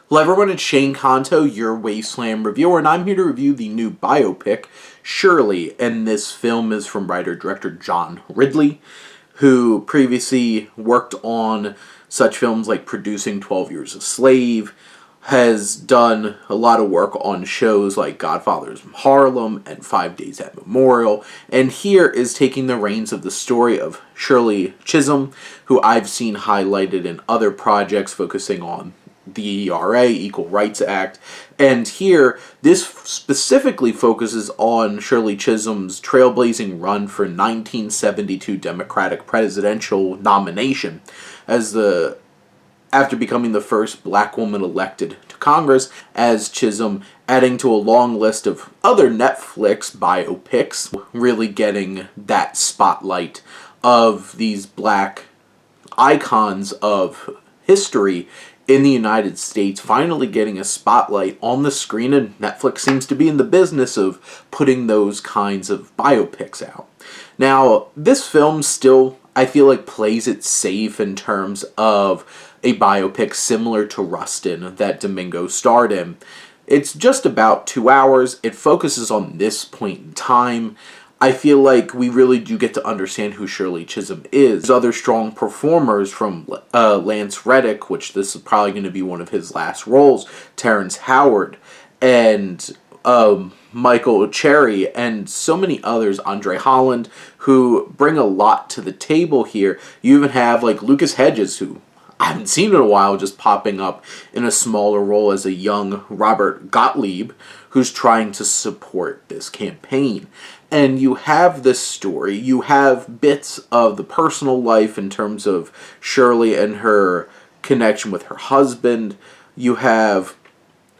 Hello everyone, it's Shane Kanto, your Wasteland reviewer, and I'm here to review the new biopic, Shirley, and this film is from writer-director John Ridley, who previously worked on such films like producing 12 Years a Slave, has done a lot of work on shows like Godfathers from Harlem and 5 Days at Memorial, and here is taking the reins of the story of Shirley Chisholm, who I've seen highlighted in other projects focusing on the ERA, Equal Rights Act, and here, this specifically focuses on Shirley Chisholm's trailblazing run for 1972 Democratic presidential nomination after becoming the first black woman elected to Congress, as Chisholm, adding to a long list of other Netflix biopics, really getting that spotlight of these black icons of history in the United States, finally getting a spotlight on the screen, and Netflix seems to be in the business of putting those kinds of biopics out. Now, this film still, I feel like, plays it safe in terms of a biopic similar to Rustin that Domingo starred in. It's just about 2 hours. It focuses on this point in time. I feel like we really do get to understand who Shirley Chisholm is. There's other strong performers from Lance Reddick, which this is probably going to be one of his last roles, Terrence Howard, and Michael Cherry, and so many others, Andre Holland, who bring a lot to the table here. You even have like Lucas Hedges, who I haven't seen in a while, just popping up in a smaller role as a young Robert Gottlieb, who's trying to support this campaign. And you have this story, you have bits of the personal life in terms of Shirley and her connection with her husband. You have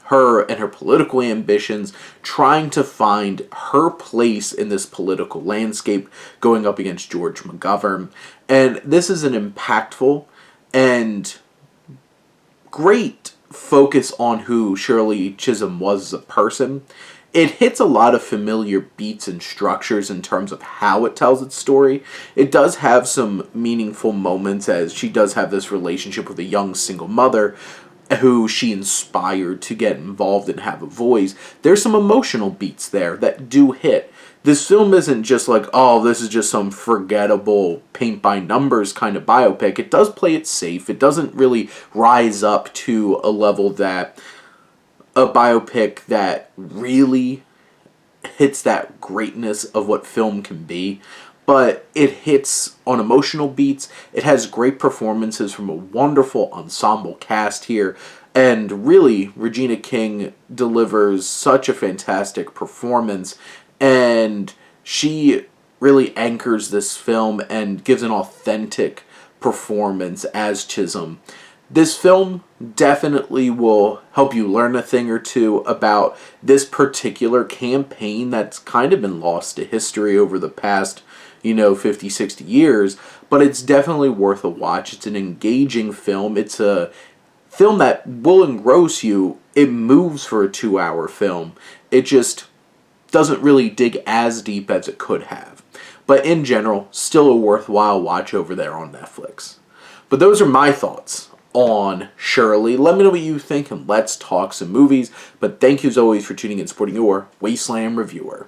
her and her political ambitions, trying to find her place in this political landscape, going up against George McGovern. And this is an impactful and great focus on who Shirley Chisholm was as a person. It hits a lot of familiar beats and structures in terms of how it tells its story. It does have some meaningful moments, as she does have this relationship with a young single mother who she inspired to get involved and have a voice. There's some emotional beats there that do hit. This film isn't just like, oh, this is just some forgettable paint-by-numbers kind of biopic. It does play it safe. It doesn't really rise up to a level that a biopic that really hits that greatness of what film can be, but it hits on emotional beats. It has great performances from a wonderful ensemble cast here, and really, Regina King delivers such a fantastic performance, and she really anchors this film and gives an authentic performance as Chisholm. This film definitely will help you learn a thing or two about this particular campaign that's kind of been lost to history over the past, 50, 60 years, but it's definitely worth a watch. It's an engaging film. It's a film that will engross you. It moves for a 2-hour film. It just doesn't really dig as deep as it could have. But in general, still a worthwhile watch over there on Netflix. But those are my thoughts on Shirley. Let me know what you think, and let's talk some movies. But thank you as always for tuning in and supporting your Wasteland reviewer.